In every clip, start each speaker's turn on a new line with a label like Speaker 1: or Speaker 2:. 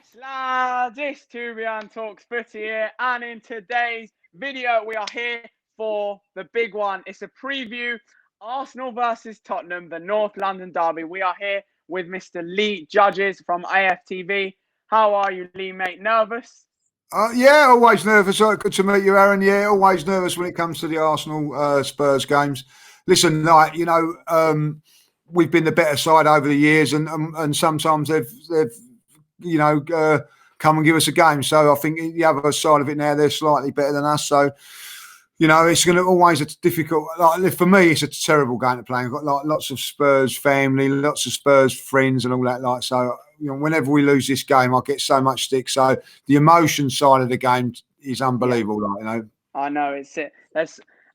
Speaker 1: Yes, lads, it's Tubian Talks Footy here, and in today's video, we are here for the big one. It's a preview, Arsenal versus Tottenham, the North London derby. We are here with Mr. Lee Judges from AFTV. How are you, Lee, mate? Nervous?
Speaker 2: Yeah, always nervous. Good to meet you, Aaron. Yeah, always nervous when it comes to the Arsenal Spurs games. Listen, we've been the better side over the years, and sometimes they've come and give us a game. So I think the other side of it now, they're slightly better than us. So, it's going to always a difficult. Like, for me, it's a terrible game to play. I've got lots of Spurs family, lots of Spurs friends, and all that. So, whenever we lose this game, I get so much stick. So the emotion side of the game is unbelievable.
Speaker 1: I know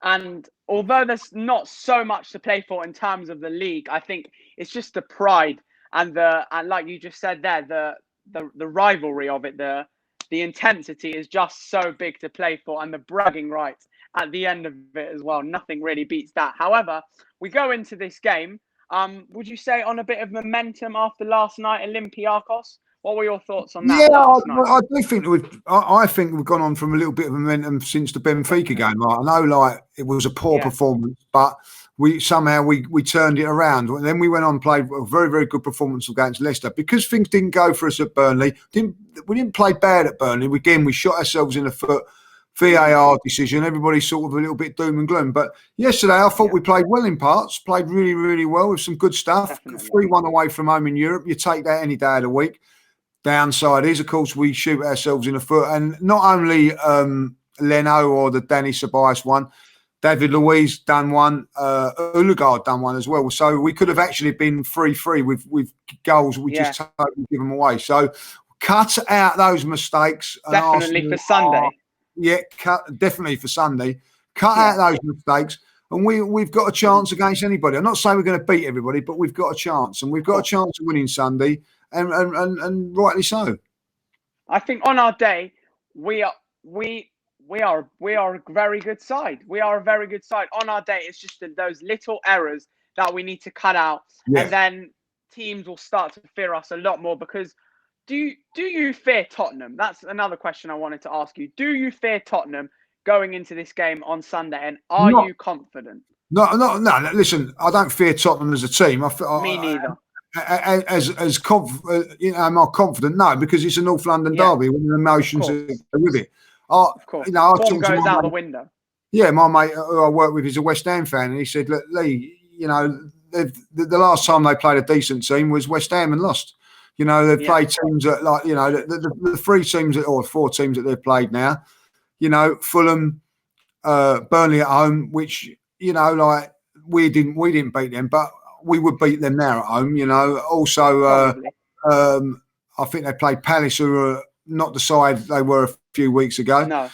Speaker 1: and although there's not so much to play for in terms of the league, I think it's just the pride and like you just said there, the rivalry of it, the intensity is just so big to play for, and the bragging rights at the end of it as well. Nothing really beats that. However, we go into this game. Would you say on a bit of momentum after last night, Olympiacos? What were your thoughts on that?
Speaker 2: Yeah, I do think I think we've gone on from a little bit of momentum since the Benfica game. I know, it was a poor performance, but we turned it around. And then we went on and played a very, very good performance against Leicester. Because things didn't go for us at Burnley, we didn't play bad at Burnley. We shot ourselves in the foot. VAR decision, everybody sort of a little bit doom and gloom. But yesterday, I thought we played well in parts, played really, really well with some good stuff. 3-1 away from home in Europe. You take that any day of the week. Downside is, of course, we shoot ourselves in the foot. And not only Leno or the Danny Ceballos one, David Luiz done one, Uligard done one as well. So we could have actually been 3-3 with goals. We just totally give them away. So cut out those mistakes.
Speaker 1: Definitely for Sunday.
Speaker 2: Definitely for Sunday. Cut out those mistakes, and we've got a chance against anybody. I'm not saying we're going to beat everybody, but we've got a chance, and we've got a chance of winning Sunday, and rightly so.
Speaker 1: I think on our day, we are a very good side. We are a very good side. On our day, it's just those little errors that we need to cut out, and then teams will start to fear us a lot more. Because do you fear Tottenham? That's another question I wanted to ask you. Do you fear Tottenham going into this game on Sunday? And are you confident?
Speaker 2: No. Listen, I don't fear Tottenham as a team.
Speaker 1: Me neither.
Speaker 2: Am I confident? No, because it's a North London derby with emotions with it.
Speaker 1: Of course. Form goes out the window.
Speaker 2: Yeah, my mate who I work with is a West Ham fan, and he said, "Look, Lee, the last time they played a decent team was West Ham and lost." They've played teams that, the 3 teams or 4 teams that they've played now. Fulham, Burnley at home, which we didn't beat them, but we would beat them now at home. Also, I think they played Palace, who are not the side they were a few weeks ago.
Speaker 1: No.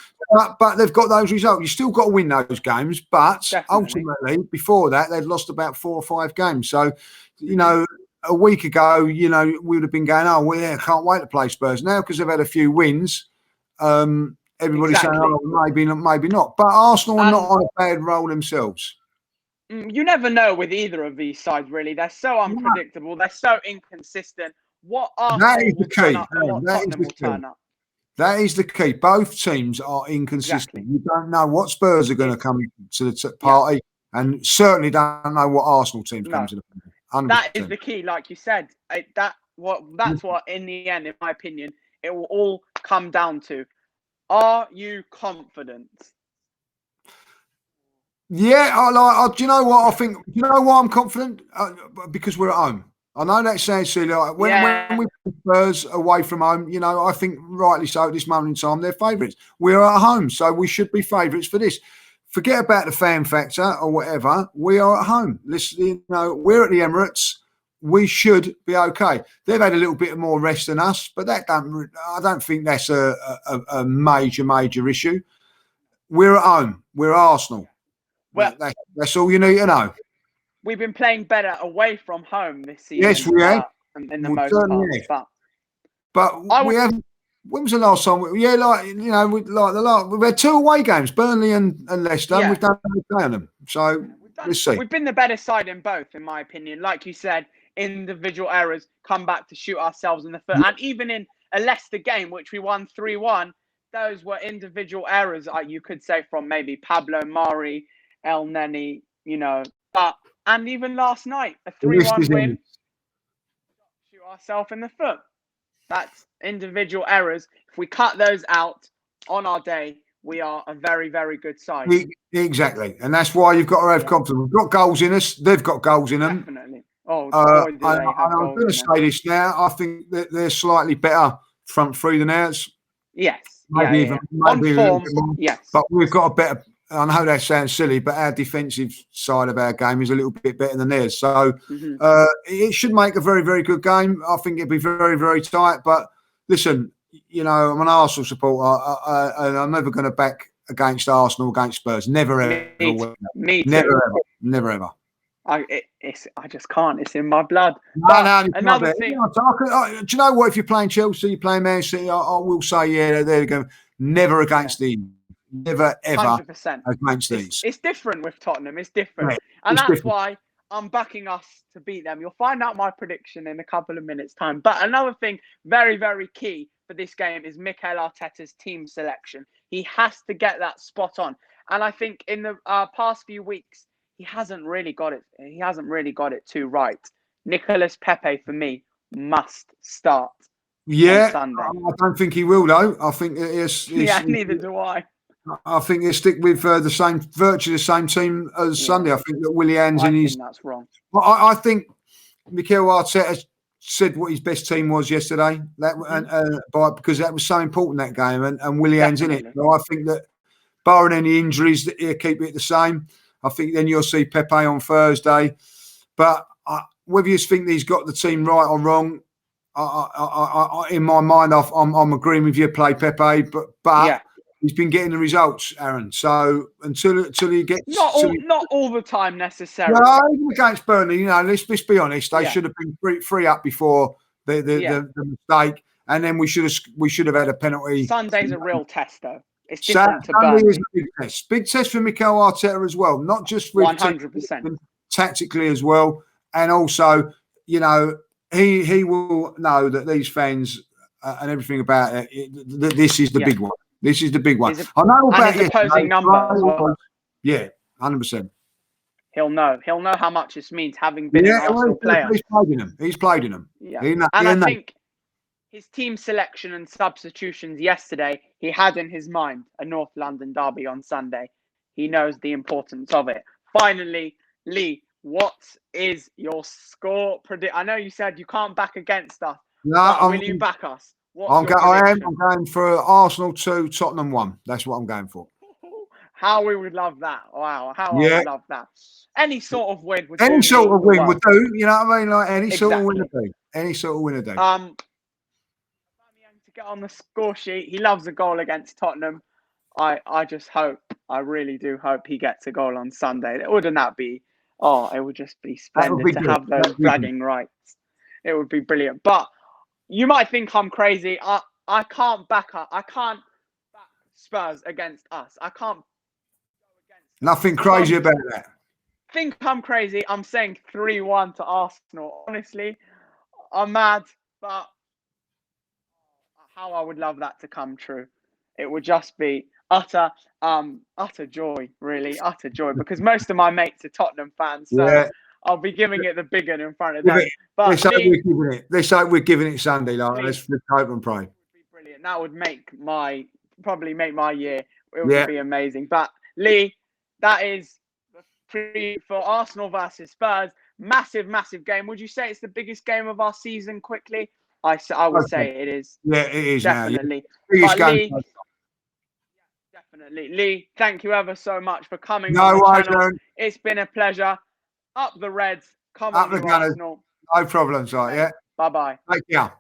Speaker 2: But they've got those results. You still got to win those games, but ultimately, before that, they'd lost about 4 or 5 games. So, a week ago, we would have been going, can't wait to play Spurs now because they've had a few wins. Everybody's saying, maybe not. But Arsenal are not on a bad roll themselves.
Speaker 1: You never know with either of these sides, really. They're so unpredictable. They're so inconsistent. What Arsenal will turn up and what Tottenham will turn up.
Speaker 2: That is the key. Both teams are inconsistent. You don't know what Spurs are going to come to the party, and certainly don't know what Arsenal team comes to the party. 100%.
Speaker 1: That is the key, like you said. That's what, in the end, in my opinion, it will all come down to. Are you confident?
Speaker 2: Yeah, do you know what I think? Do you know why I'm confident? Because we're at home. I know that sounds silly. When we play Spurs away from home, I think rightly so at this moment in time, they're favourites. We're at home, so we should be favourites for this. Forget about the fan factor or whatever. We are at home. Listen, we're at the Emirates. We should be okay. They've had a little bit more rest than us, but I don't think that's a major issue. We're at home. We're Arsenal. Well, that's all you need to know.
Speaker 1: We've been playing better away from home this season.
Speaker 2: Yes, we have.
Speaker 1: In the most part.
Speaker 2: But we have. When was the last time? We've had 2 away games, Burnley and Leicester. And we've done okay on them. So let's see.
Speaker 1: We've been the better side in both, in my opinion. Like you said, individual errors come back to shoot ourselves in the foot. And even in a Leicester game, which we won 3-1. Those were individual errors, you could say, from maybe Pablo Mari, El Neni, and even last night, a 3-1 win, shoot ourselves in the foot. That's individual errors. If we cut those out on our day, we are a very, very good side.
Speaker 2: Exactly. And that's why you've got to have confidence. We've got goals in us. They've got goals in them.
Speaker 1: Definitely. I'm going
Speaker 2: to say this now. I think that they're slightly better front three than ours.
Speaker 1: Yes.
Speaker 2: Maybe
Speaker 1: on form, yes.
Speaker 2: But we've got a better, I know that sounds silly, but our defensive side of our game is a little bit better than theirs. So it should make a very, very good game. I think it'd be very, very tight. But listen, I'm an Arsenal supporter, and I'm never going to back against Arsenal, against Spurs. Never, ever.
Speaker 1: Me too.
Speaker 2: Never, ever.
Speaker 1: I just can't. It's in my blood.
Speaker 2: No,
Speaker 1: another thing.
Speaker 2: Do you know what? If you're playing Chelsea, you're playing Man City, I will say, there you go. Never against them. Never, ever
Speaker 1: 100%.
Speaker 2: against these.
Speaker 1: It's different with Tottenham. It's different.
Speaker 2: Right.
Speaker 1: And that's why I'm backing us to beat them. You'll find out my prediction in a couple of minutes' time. But another thing, very, very key for this game is Mikel Arteta's team selection. He has to get that spot on. And I think in the past few weeks, he hasn't really got it. He hasn't really got it too right. Nicolas Pepe, for me, must start.
Speaker 2: Yeah,
Speaker 1: on Sunday.
Speaker 2: I don't think he will though. I think it's
Speaker 1: neither do I.
Speaker 2: I think he'll stick with virtually the same team as Sunday. I think that Willian's in his.
Speaker 1: That's wrong.
Speaker 2: Well, I think Mikel Arteta said what his best team was yesterday. Because that was so important, that game, and Willian's in it. So I think that, barring any injuries, that he'll keep it the same. I think then you'll see Pepe on Thursday. But whether you think he's got the team right or wrong, in my mind, I'm agreeing with you. Play Pepe, but he's been getting the results, Aaron. So until he gets
Speaker 1: not all the time necessarily.
Speaker 2: No, even against Burnley, let's be honest. They should have been free up before the mistake, and then we should have had a penalty.
Speaker 1: Sunday's a real test, though. It's different to Burnley.
Speaker 2: Sunday is a big test. Big test for Mikel Arteta as well, not just with
Speaker 1: 100%.
Speaker 2: Tactically as well, and also, he will know that these fans and everything about it. This is the big one. This is the big one. I know about
Speaker 1: his opposing number as well.
Speaker 2: Yeah, 100%.
Speaker 1: He'll know how much this means, having been an Arsenal player.
Speaker 2: He's played in them.
Speaker 1: Yeah. I think his team selection and substitutions yesterday, he had in his mind a North London derby on Sunday. He knows the importance of it. Finally, Lee, what is your score predict? I know you said you can't back against us.
Speaker 2: No,
Speaker 1: will you back us?
Speaker 2: I'm going for Arsenal 2, Tottenham 1. That's what I'm going for.
Speaker 1: How we would love that. Wow. I would love that. Any sort of win would do.
Speaker 2: Any sort of win would do. You know what I mean? Like any sort of win would do. Any sort of win would do.
Speaker 1: To get on the score sheet, he loves a goal against Tottenham. I just hope, I really do hope he gets a goal on Sunday. Wouldn't that be? It would just be splendid to have those bragging rights. It would be brilliant. But you might think I'm crazy. I can't back Spurs against us. I can't go against.
Speaker 2: Nothing crazy about that.
Speaker 1: Think I'm crazy. I'm saying 3-1 to Arsenal. Honestly, I'm mad, but how I would love that to come true. It would just be utter joy, really, utter joy. Because most of my mates are Tottenham fans, so I'll be giving it the big one in front of them. But
Speaker 2: let's hope we're giving it Sunday. Let's hope and pray.
Speaker 1: Would be brilliant. That would probably make my year. It would be amazing. But Lee, that is the preview for Arsenal versus Spurs. Massive, massive game. Would you say it's the biggest game of our season? Quickly, I would say it is.
Speaker 2: Yeah, it is
Speaker 1: definitely.
Speaker 2: Biggest game.
Speaker 1: Definitely, Lee. Thank you ever so much for coming.
Speaker 2: No worries.
Speaker 1: It's been a pleasure. Up the Reds. Come
Speaker 2: on,
Speaker 1: Arsenal.
Speaker 2: No problems, right? Yeah.
Speaker 1: Bye-bye.
Speaker 2: Take care.